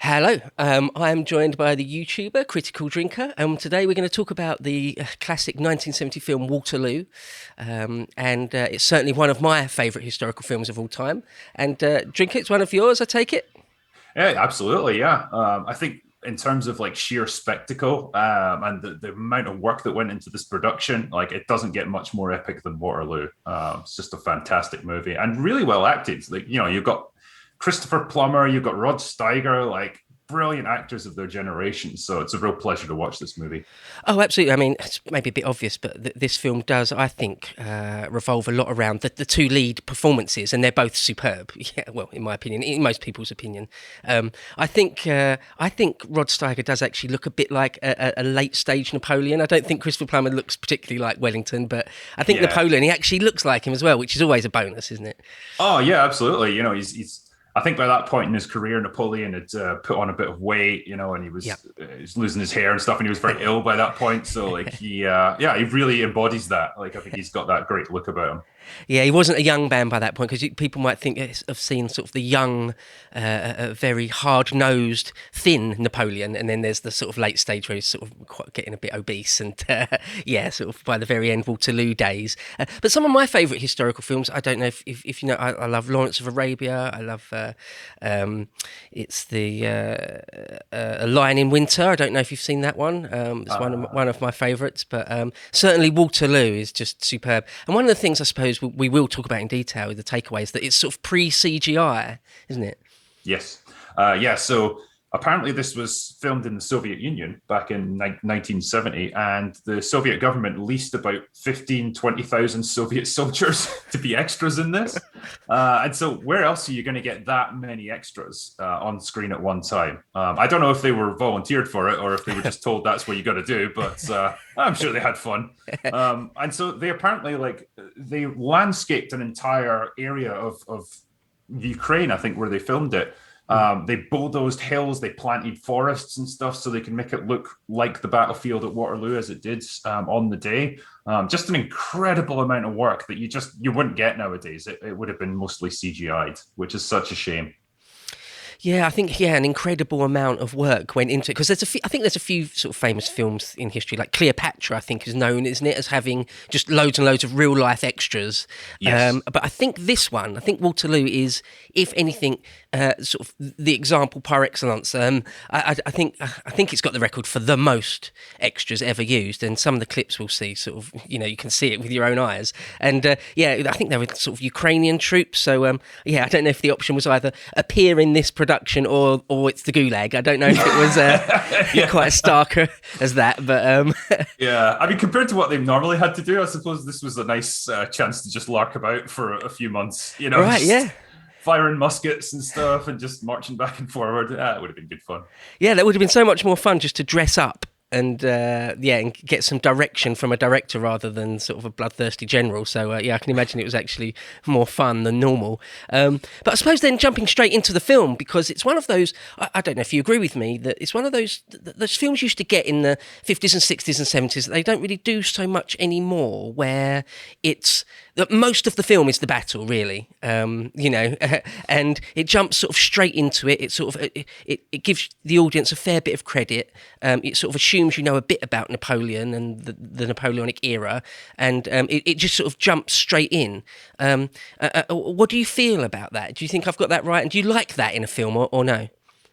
Hello, I am joined by the YouTuber Critical Drinker, and today we're going to talk about the classic 1970 film Waterloo, and it's certainly one of my favourite historical films of all time. And Drinker, it's one of yours, I take it? Yeah, absolutely. Yeah. I think in terms of like sheer spectacle and the amount of work that went into this production, like it doesn't get much more epic than Waterloo. It's just a fantastic movie and really well acted. Like, you've got Christopher Plummer, you've got Rod Steiger, like brilliant actors of their generation. So it's a real pleasure to watch this movie. Oh, absolutely. I mean, it's maybe a bit obvious, but this film does, I think, revolve a lot around the two lead performances, and they're both superb. Yeah, well, in my opinion, in most people's opinion, I think Rod Steiger does actually look a bit like a late stage Napoleon. I don't think Christopher Plummer looks particularly like Wellington, but I think Yeah. Napoleon, he actually looks like him as well, which is always a bonus, isn't it? Oh yeah, absolutely. He's. I think by that point in his career, Napoleon had put on a bit of weight, and Yeah. he was losing his hair and stuff, and he was very ill by that point. So like he really embodies that. Like I think he's got that great look about him. Yeah, he wasn't a young man by that point because people might think of seeing sort of the young, very hard-nosed, thin Napoleon, and then there's the sort of late stage where he's sort of quite getting a bit obese, and yeah, sort of by the very end, Waterloo days. But some of my favourite historical films, I don't know if you know, I love Lawrence of Arabia. I love it's the A Lion in Winter. I don't know if you've seen that one. It's one of my favourites, but certainly Waterloo is just superb. And one of the things I suppose we will talk about in detail with the takeaways that it's sort of pre CGI, isn't it? Yes. Yeah. So apparently, this was filmed in the Soviet Union back in 1970, and the Soviet government leased about 20,000 Soviet soldiers to be extras in this. And so, where else are you going to get that many extras on screen at one time? I don't know if they were volunteered for it or if they were just told that's what you got to do, but I'm sure they had fun. And so, they apparently they landscaped an entire area of Ukraine, I think, where they filmed it. They bulldozed hills, they planted forests and stuff so they can make it look like the battlefield at Waterloo as it did on the day. Just an incredible amount of work that you wouldn't get nowadays. It would have been mostly CGI'd, which is such a shame. Yeah, I think an incredible amount of work went into it because I think there's a few sort of famous films in history, like Cleopatra. I think is known, isn't it, as having just loads and loads of real life extras. Yes. But I think this one, I think Waterloo is, if anything, sort of the example par excellence. I think it's got the record for the most extras ever used, and some of the clips we'll see, sort of, you can see it with your own eyes. And yeah, I think they were sort of Ukrainian troops. So yeah, I don't know if the option was either appear in this production or it's the Gulag. I don't know if it was Yeah. quite as stark as that, but Yeah. I mean, compared to what they normally had to do, I suppose this was a nice chance to just lark about for a few months, right, just yeah. firing muskets and stuff and just marching back and forward. It would have been good fun. Yeah, that would have been so much more fun just to dress up and yeah, and get some direction from a director rather than sort of a bloodthirsty general. So yeah, I can imagine it was actually more fun than normal. But I suppose then jumping straight into the film, because it's one of those. I don't know if you agree with me that it's one of those films you used to get in the 50s and 60s and 70s that they don't really do so much anymore, where it's that most of the film is the battle, really, and it jumps sort of straight into it. It sort of it gives the audience a fair bit of credit. It sort of assumes you know a bit about Napoleon and the Napoleonic era, and it just sort of jumps straight in. What do you feel about that? Do you think I've got that right? And do you like that in a film or no?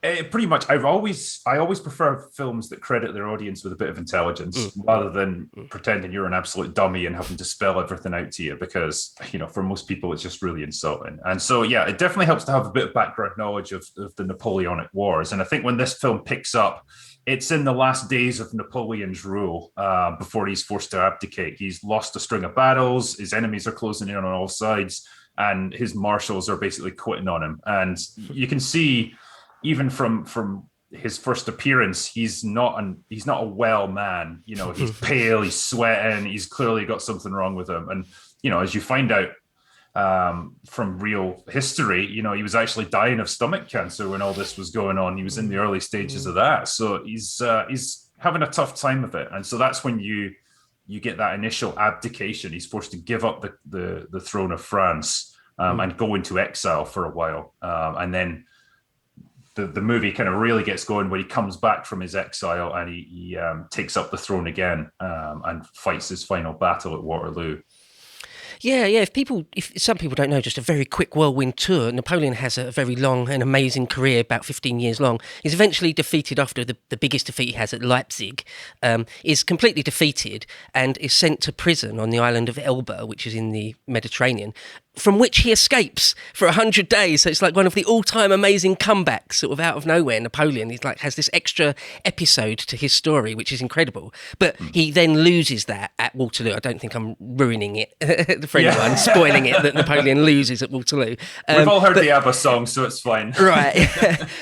Pretty much. I always prefer films that credit their audience with a bit of Mm, intelligence rather than pretending you're an absolute dummy and having to spell everything out to you because, for most people, it's just really insulting. And so, yeah, it definitely helps to have a bit of background knowledge of the Napoleonic Wars. And I think when this film picks up, it's in the last days of Napoleon's rule before he's forced to abdicate. He's lost a string of battles. His enemies are closing in on all sides, and his marshals are basically quitting on him. And you can see even from his first appearance, he's not a well man. He's pale, he's sweating, he's clearly got something wrong with him. And as you find out from real history, he was actually dying of stomach cancer when all this was going on. He was in the early stages of that, so he's having a tough time of it. And so that's when you get that initial abdication. He's forced to give up the throne of France and go into exile for a while, and then the movie kind of really gets going when he comes back from his exile and he takes up the throne again, and fights his final battle at Waterloo. Yeah, yeah. If some people don't know, just a very quick whirlwind tour. Napoleon has a very long and amazing career, about 15 years long. He's eventually defeated after the biggest defeat he has at Leipzig. Is completely defeated and is sent to prison on the island of Elba, which is in the Mediterranean, from which he escapes for 100 days. So it's like one of the all-time amazing comebacks, sort of out of nowhere. Napoleon, he's like has this extra episode to his story, which is incredible. But he then loses that at Waterloo. I don't think I'm ruining it for anyone, spoiling it that Napoleon loses at Waterloo. We've all heard the ABBA song, so it's fine. Right.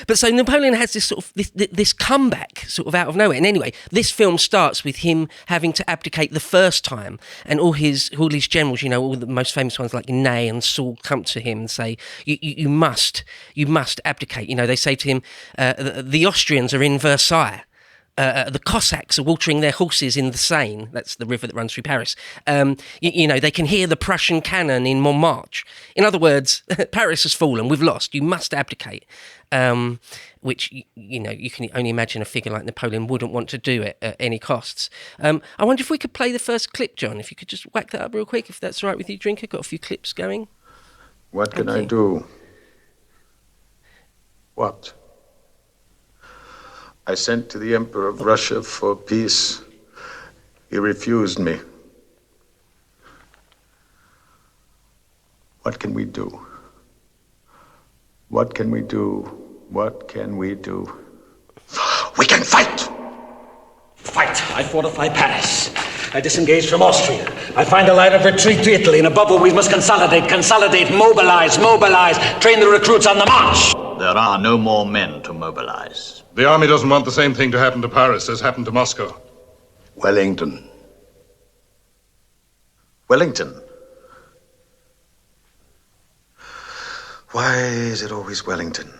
But so Napoleon has this sort of this comeback sort of out of nowhere. And anyway, this film starts with him having to abdicate the first time, and all his generals, you know, all the most famous ones like Ney and Soult come to him and say, you must abdicate. You know, they say to him, the Austrians are in Versailles. The Cossacks are watering their horses in the Seine. That's the river that runs through Paris. You know, they can hear the Prussian cannon in Montmartre. In other words, Paris has fallen. We've lost. You must abdicate. Which, you know, you can only imagine a figure like Napoleon wouldn't want to do it at any costs. I wonder if we could play the first clip, John. If you could just whack that up real quick, if that's all right with you, Drinker. Got a few clips going. What can I do? What? I sent to the Emperor of Russia for peace. He refused me. What can we do? What can we do? What can we do? We can fight! Fight! I fortify Paris. I disengage from Austria. I find a line of retreat to Italy, and above all, we must consolidate, mobilize, train the recruits on the march. There are no more men to mobilize. The army doesn't want the same thing to happen to Paris as happened to Moscow. Wellington. Wellington. Why is it always Wellington?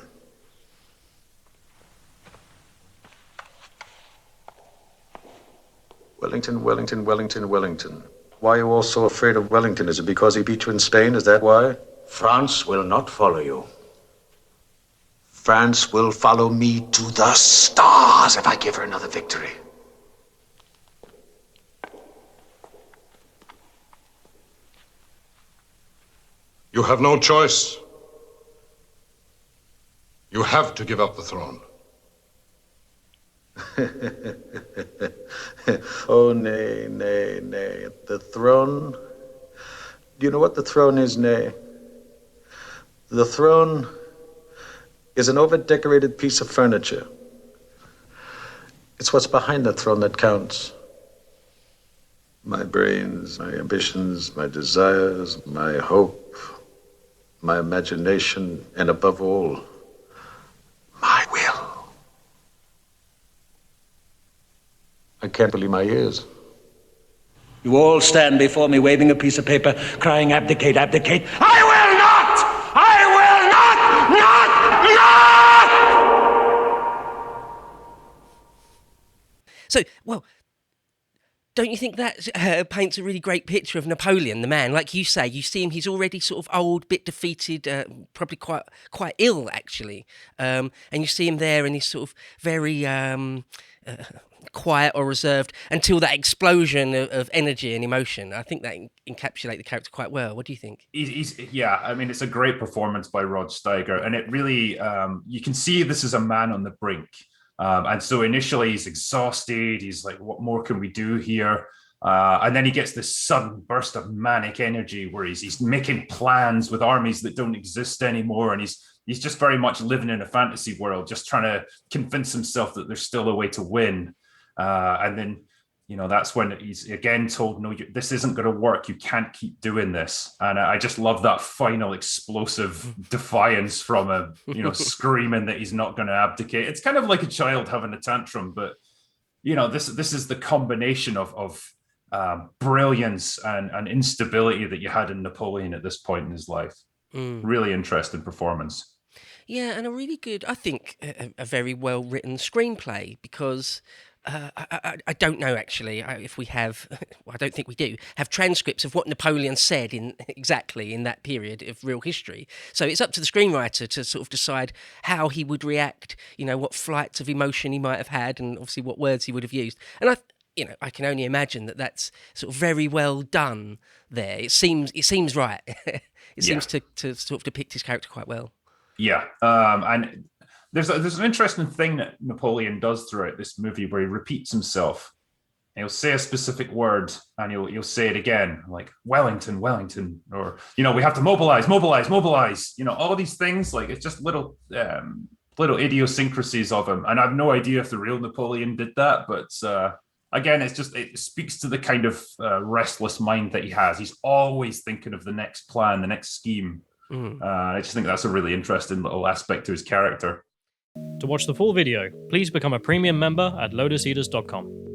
Wellington, Wellington, Wellington, Wellington. Why are you all so afraid of Wellington? Is it because he beat you in Spain? Is that why? France will not follow you. France will follow me to the stars if I give her another victory. You have no choice. You have to give up the throne. Oh, nay, nay, nay. The throne? Do you know what the throne is, nay? The throne is an over-decorated piece of furniture. It's what's behind the throne that counts. My brains, my ambitions, my desires, my hope, my imagination, and above all, my will. I can't believe my ears. You all stand before me waving a piece of paper, crying, abdicate, abdicate. I will not! I will not! Not! So, well, don't you think that paints a really great picture of Napoleon, the man? Like you say, you see him, he's already sort of old, bit defeated, probably quite ill, actually. And you see him there and he's sort of very quiet or reserved until that explosion of energy and emotion. I think that encapsulates the character quite well. What do you think? Yeah, I mean, it's a great performance by Rod Steiger. And it really, you can see this is a man on the brink. And so initially he's exhausted. He's like, what more can we do here? And then he gets this sudden burst of manic energy where he's making plans with armies that don't exist anymore. And he's just very much living in a fantasy world, just trying to convince himself that there's still a way to win. And then, you know, that's when he's again told, no, this isn't going to work. You can't keep doing this. And I just love that final explosive defiance from him, you know, screaming that he's not going to abdicate. It's kind of like a child having a tantrum, but, you know, this is the combination of brilliance and instability that you had in Napoleon at this point in his life. Really interesting performance. Yeah, and a really good, I think, a very well written screenplay, because I don't know actually if we have. Well, I don't think we do have transcripts of what Napoleon said exactly in that period of real history. So it's up to the screenwriter to sort of decide how he would react. What flights of emotion he might have had, and obviously what words he would have used. And I can only imagine that that's sort of very well done there. It seems right. It seems to sort of depict his character quite well. Yeah, and there's an interesting thing that Napoleon does throughout this movie where he repeats himself. He'll say a specific word and he'll say it again, like Wellington, Wellington, or we have to mobilize. All these things, like it's just little idiosyncrasies of him. And I have no idea if the real Napoleon did that, but again, it speaks to the kind of restless mind that he has. He's always thinking of the next plan, the next scheme. I just think that's a really interesting little aspect to his character. To watch the full video, please become a premium member at lotuseaters.com.